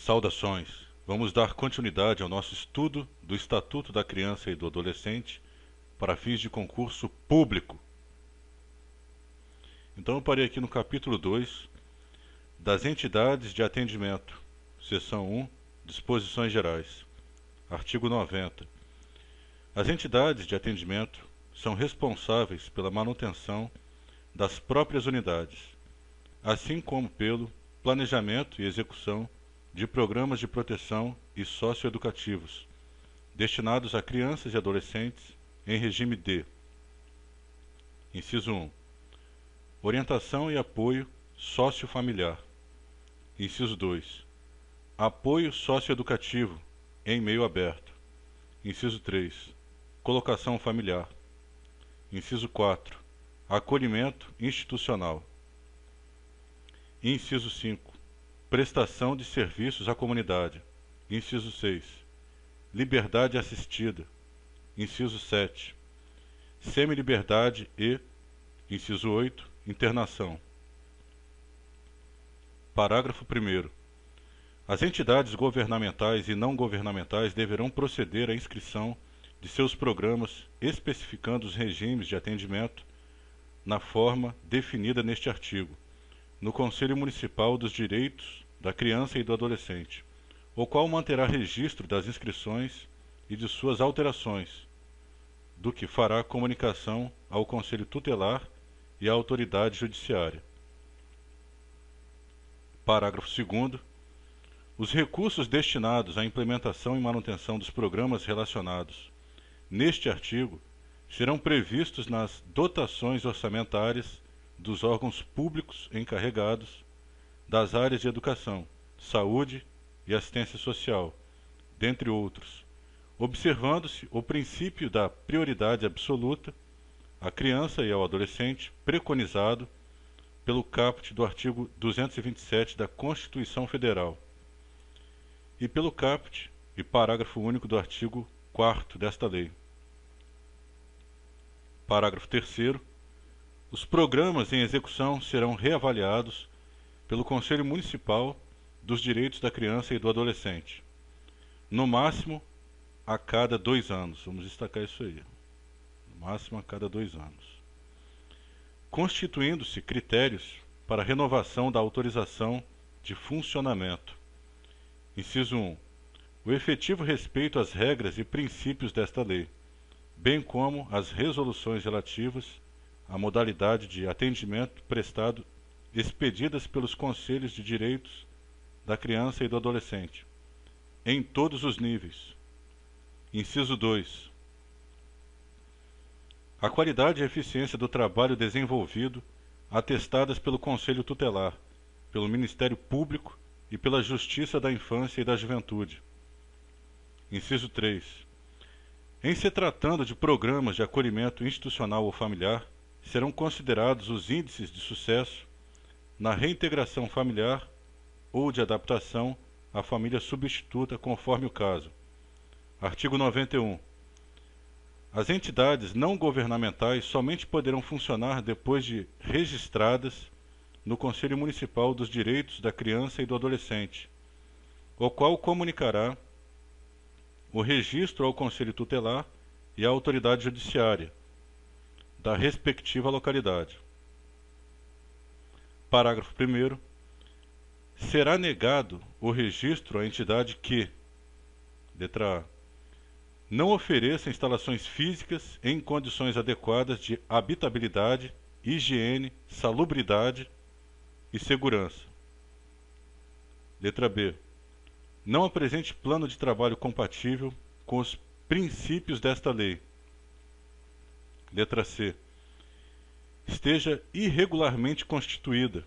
Saudações! Vamos dar continuidade ao nosso estudo do Estatuto da Criança e do Adolescente para fins de concurso público. Então eu parei aqui no capítulo 2 das entidades de atendimento, seção 1, disposições gerais. Artigo 90. As entidades de atendimento são responsáveis pela manutenção das próprias unidades, assim como pelo planejamento e execução de programas de proteção e socioeducativos, destinados a crianças e adolescentes em regime de: inciso 1, orientação e apoio sociofamiliar. Inciso 2, apoio socioeducativo em meio aberto. Inciso 3, colocação familiar. Inciso 4, acolhimento institucional. Inciso 5, prestação de serviços à comunidade. Inciso 6, liberdade assistida. Inciso 7, semi-liberdade e, inciso 8, internação. Parágrafo 1º. As entidades governamentais e não governamentais deverão proceder à inscrição de seus programas especificando os regimes de atendimento na forma definida neste artigo, no Conselho Municipal dos Direitos da Criança e do Adolescente, o qual manterá registro das inscrições e de suas alterações, do que fará comunicação ao Conselho Tutelar e à autoridade judiciária. Parágrafo 2º. Os recursos destinados à implementação e manutenção dos programas relacionados neste artigo serão previstos nas dotações orçamentárias dos órgãos públicos encarregados das áreas de educação, saúde e assistência social, dentre outros, observando-se o princípio da prioridade absoluta à criança e ao adolescente preconizado pelo caput do artigo 227 da Constituição Federal e pelo caput e parágrafo único do artigo 4º desta lei. Parágrafo 3º. Os programas em execução serão reavaliados pelo Conselho Municipal dos Direitos da Criança e do Adolescente, no máximo a cada 2 anos. Vamos destacar isso aí. No máximo a cada 2 anos. Constituindo-se critérios para renovação da autorização de funcionamento. Inciso 1. O efetivo respeito às regras e princípios desta lei, bem como as resoluções relativas à modalidade de atendimento prestado expedidas pelos Conselhos de Direitos da Criança e do Adolescente, em todos os níveis. Inciso 2. A qualidade e eficiência do trabalho desenvolvido, atestadas pelo Conselho Tutelar, pelo Ministério Público e pela Justiça da Infância e da Juventude. Inciso 3. Em se tratando de programas de acolhimento institucional ou familiar, serão considerados os índices de sucesso na reintegração familiar ou de adaptação à família substituta, conforme o caso. Artigo 91. As entidades não governamentais somente poderão funcionar depois de registradas no Conselho Municipal dos Direitos da Criança e do Adolescente, o qual comunicará o registro ao Conselho Tutelar e à autoridade judiciária da respectiva localidade. Parágrafo 1º. Será negado o registro à entidade que, letra A, não ofereça instalações físicas em condições adequadas de habitabilidade, higiene, salubridade e segurança. Letra B. Não apresente plano de trabalho compatível com os princípios desta lei. Letra C. Esteja irregularmente constituída.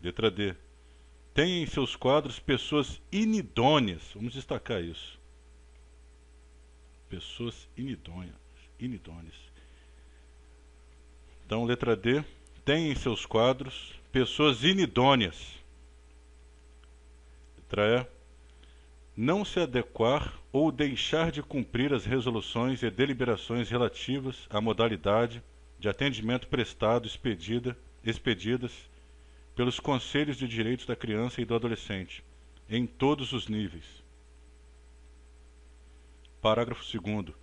Letra D. Tenha em seus quadros pessoas inidôneas. Vamos destacar isso. Pessoas inidôneas. Então, letra D. Tenha em seus quadros pessoas inidôneas. Letra E. Não se adequar ou deixar de cumprir as resoluções e deliberações relativas à modalidade de atendimento prestado expedidas pelos Conselhos de Direitos da Criança e do Adolescente, em todos os níveis. Parágrafo 2º.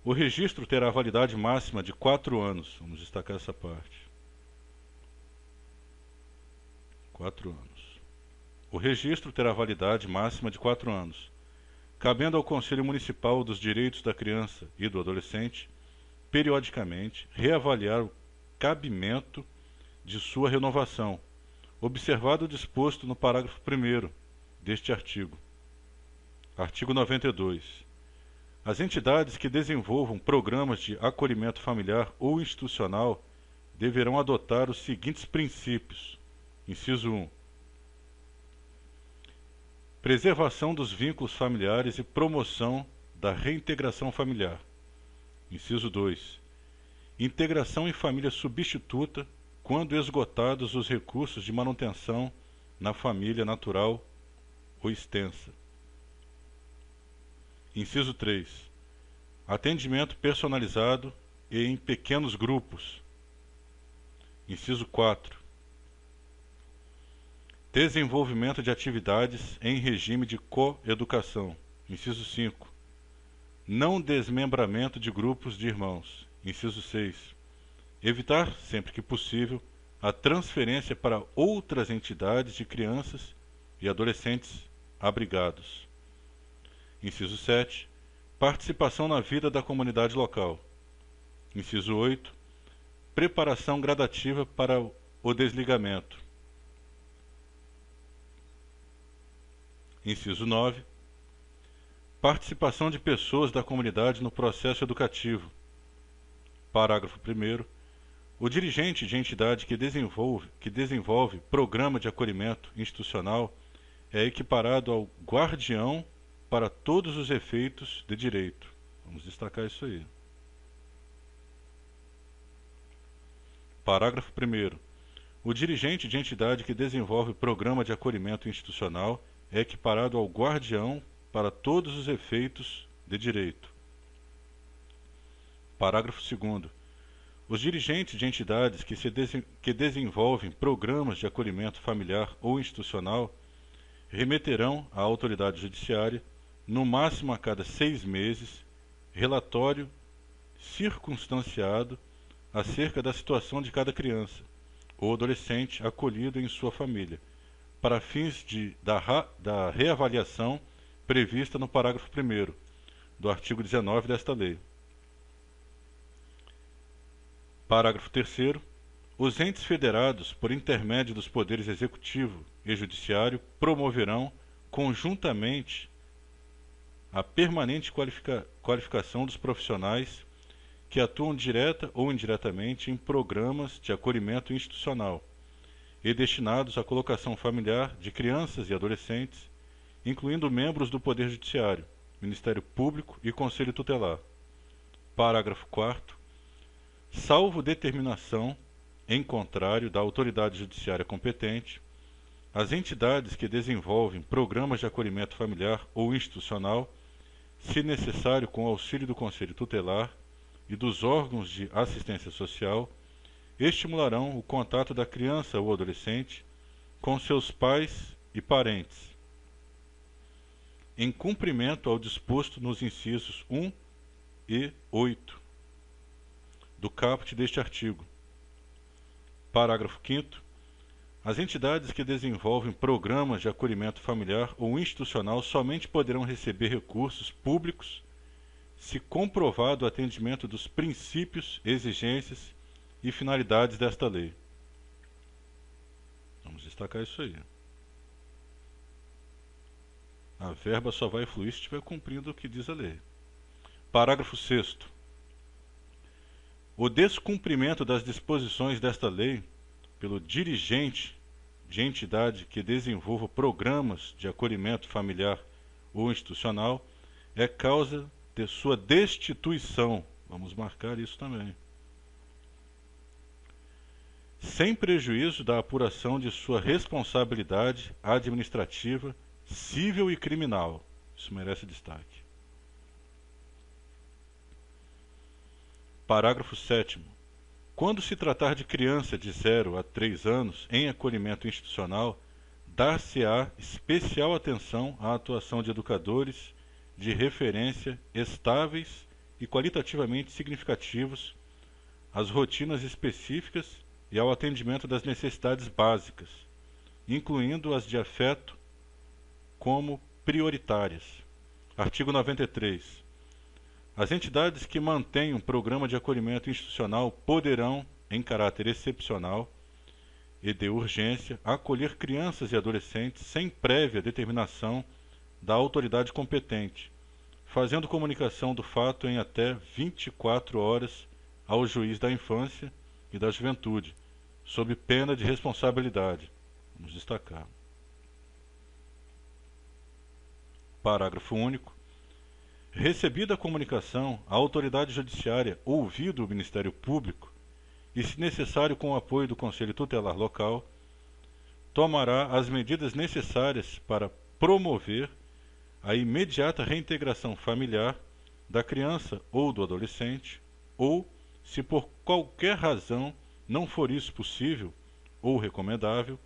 O registro terá validade máxima de 4 anos. Vamos destacar essa parte. 4 anos. O registro terá validade máxima de 4 anos, cabendo ao Conselho Municipal dos Direitos da Criança e do Adolescente, periodicamente, reavaliar o cabimento de sua renovação, observado o disposto no parágrafo 1º deste artigo. Artigo 92. As entidades que desenvolvam programas de acolhimento familiar ou institucional deverão adotar os seguintes princípios. Inciso 1. Preservação dos vínculos familiares e promoção da reintegração familiar. Inciso 2. Integração em família substituta quando esgotados os recursos de manutenção na família natural ou extensa. Inciso 3. Atendimento personalizado e em pequenos grupos. Inciso 4. Desenvolvimento de atividades em regime de coeducação. Inciso 5. Não desmembramento de grupos de irmãos. Inciso 6. Evitar, sempre que possível, a transferência para outras entidades de crianças e adolescentes abrigados. Inciso 7. Participação na vida da comunidade local. Inciso 8. Preparação gradativa para o desligamento. Inciso 9. Participação de pessoas da comunidade no processo educativo. Parágrafo 1º. O dirigente de entidade que desenvolve programa de acolhimento institucional é equiparado ao guardião para todos os efeitos de direito. Vamos destacar isso aí. Parágrafo 1º. O dirigente de entidade que desenvolve programa de acolhimento institucional é equiparado ao guardião para todos os efeitos de direito. Parágrafo 2º. Os dirigentes de entidades que desenvolvem programas de acolhimento familiar ou institucional remeterão à autoridade judiciária, no máximo a cada 6 meses, relatório circunstanciado acerca da situação de cada criança ou adolescente acolhido em sua família, para fins da reavaliação prevista no parágrafo 1º do artigo 19 desta lei. Parágrafo 3º. Os entes federados, por intermédio dos poderes executivo e judiciário, promoverão, conjuntamente, a permanente qualificação dos profissionais que atuam direta ou indiretamente em programas de acolhimento institucional e destinados à colocação familiar de crianças e adolescentes, incluindo membros do Poder Judiciário, Ministério Público e Conselho Tutelar. Parágrafo 4º. Salvo determinação em contrário da autoridade judiciária competente, as entidades que desenvolvem programas de acolhimento familiar ou institucional, se necessário com auxílio do Conselho Tutelar e dos órgãos de assistência social, estimularão o contato da criança ou adolescente com seus pais e parentes, em cumprimento ao disposto nos incisos 1 e 8 do caput deste artigo. Parágrafo 5º. As entidades que desenvolvem programas de acolhimento familiar ou institucional somente poderão receber recursos públicos se comprovado o atendimento dos princípios, exigências e finalidades desta lei. Vamos destacar isso aí. A verba só vai fluir se estiver cumprindo o que diz a lei. Parágrafo 6º. O descumprimento das disposições desta lei pelo dirigente de entidade que desenvolva programas de acolhimento familiar ou institucional é causa de sua destituição. Vamos marcar isso também. Sem prejuízo da apuração de sua responsabilidade administrativa, civil e criminal. Isso merece destaque. Parágrafo 7º. Quando se tratar de criança de 0 a 3 anos em acolhimento institucional, dar-se-á especial atenção à atuação de educadores de referência estáveis e qualitativamente significativos às rotinas específicas e ao atendimento das necessidades básicas, incluindo as de afeto como prioritárias. Artigo 93. As entidades que mantêm um programa de acolhimento institucional poderão, em caráter excepcional e de urgência, acolher crianças e adolescentes sem prévia determinação da autoridade competente, fazendo comunicação do fato em até 24 horas ao juiz da infância e da juventude, sob pena de responsabilidade. Vamos destacar. Parágrafo único. Recebida a comunicação, a autoridade judiciária, ouvido o Ministério Público, e, se necessário, com o apoio do Conselho Tutelar Local, tomará as medidas necessárias para promover a imediata reintegração familiar da criança ou do adolescente, ou, se por qualquer razão não for isso possível ou recomendável,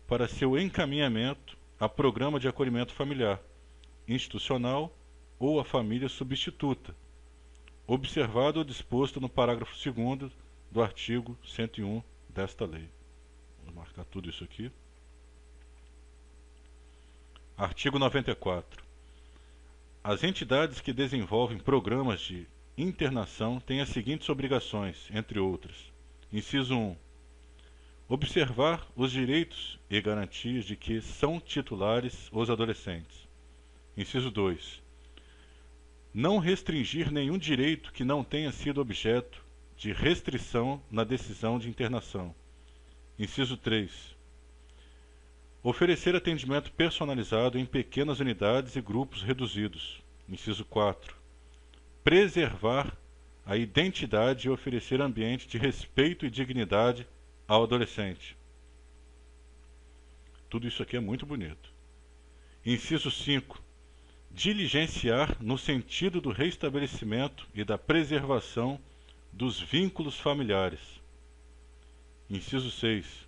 para seu encaminhamento a programa de acolhimento familiar, institucional ou a família substituta, observado o disposto no parágrafo 2º do artigo 101 desta lei. Vou marcar tudo isso aqui. Artigo 94. As entidades que desenvolvem programas de internação têm as seguintes obrigações, entre outras. Inciso 1. Observar os direitos e garantias de que são titulares os adolescentes. Inciso 2. Não restringir nenhum direito que não tenha sido objeto de restrição na decisão de internação. Inciso 3. Oferecer atendimento personalizado em pequenas unidades e grupos reduzidos. Inciso 4. Preservar a identidade e oferecer ambiente de respeito e dignidade ao adolescente. Tudo isso aqui é muito bonito. Inciso 5. Diligenciar no sentido do restabelecimento e da preservação dos vínculos familiares. Inciso 6.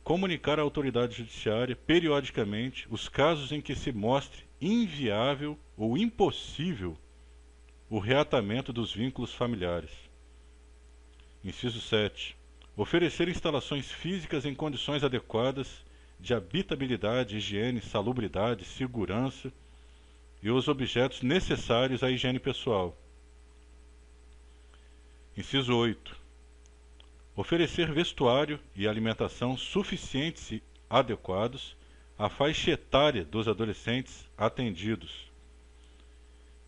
Comunicar à autoridade judiciária, periodicamente, os casos em que se mostre inviável ou impossível o reatamento dos vínculos familiares. Inciso 7. Oferecer instalações físicas em condições adequadas de habitabilidade, higiene, salubridade, segurança e os objetos necessários à higiene pessoal. Inciso 8. Oferecer vestuário e alimentação suficientes e adequados à faixa etária dos adolescentes atendidos.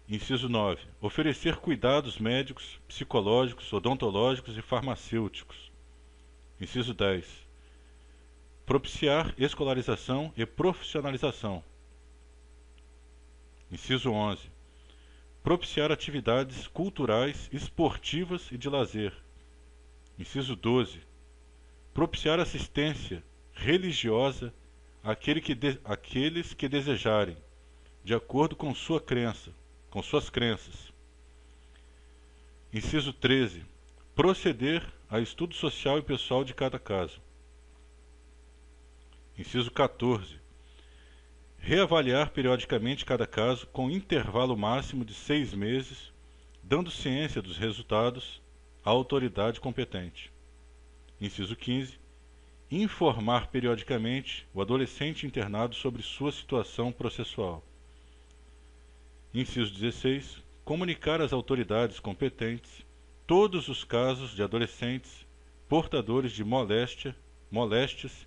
Inciso 9. Oferecer cuidados médicos, psicológicos, odontológicos e farmacêuticos. Inciso 10. Propiciar escolarização e profissionalização. Inciso 11. Propiciar atividades culturais, esportivas e de lazer. Inciso 12. Propiciar assistência religiosa àqueles que desejarem, de acordo com sua crença, com suas crenças. Inciso 13. Proceder a estudo social e pessoal de cada caso. Inciso 14. Reavaliar periodicamente cada caso com intervalo máximo de 6 meses, dando ciência dos resultados à autoridade competente. Inciso 15. Informar periodicamente o adolescente internado sobre sua situação processual. Inciso 16. Comunicar às autoridades competentes todos os casos de adolescentes portadores de moléstias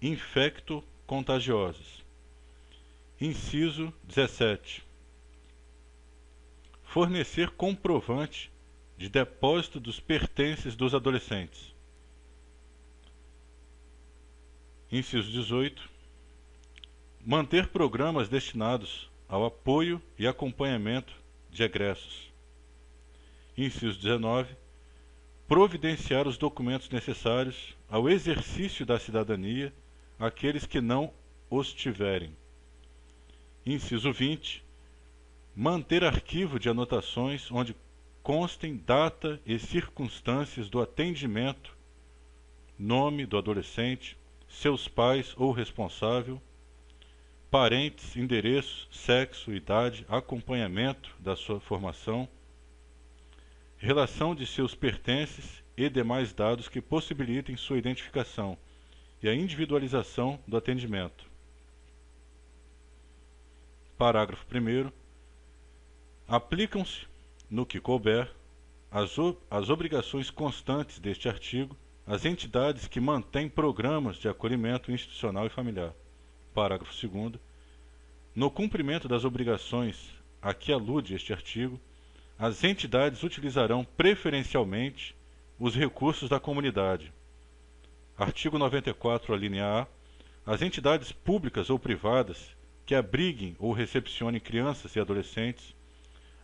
infecto-contagiosas. Inciso 17. Fornecer comprovante de depósito dos pertences dos adolescentes. Inciso 18. Manter programas destinados ao apoio e acompanhamento de egressos. Inciso 19. Providenciar os documentos necessários ao exercício da cidadania àqueles que não os tiverem. Inciso 20. Manter arquivo de anotações onde constem data e circunstâncias do atendimento, nome do adolescente, seus pais ou responsável, parentes, endereço, sexo, idade, acompanhamento da sua formação, relação de seus pertences e demais dados que possibilitem sua identificação e a individualização do atendimento. Parágrafo 1º. Aplicam-se, no que couber, as obrigações constantes deste artigo às entidades que mantêm programas de acolhimento institucional e familiar. Parágrafo 2º. No cumprimento das obrigações a que alude este artigo, as entidades utilizarão preferencialmente os recursos da comunidade. Artigo 94, alínea A. As entidades públicas ou privadas que abriguem ou recepcionem crianças e adolescentes,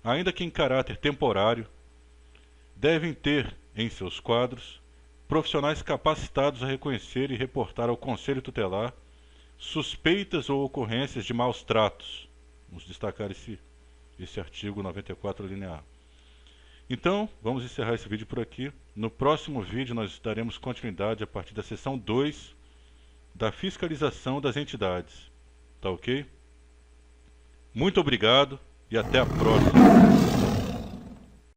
ainda que em caráter temporário, devem ter em seus quadros profissionais capacitados a reconhecer e reportar ao Conselho Tutelar suspeitas ou ocorrências de maus tratos. Vamos destacar esse artigo 94, alínea A. Então, vamos encerrar esse vídeo por aqui. No próximo vídeo nós daremos continuidade a partir da seção 2 da fiscalização das entidades. Tá ok? Muito obrigado e até a próxima.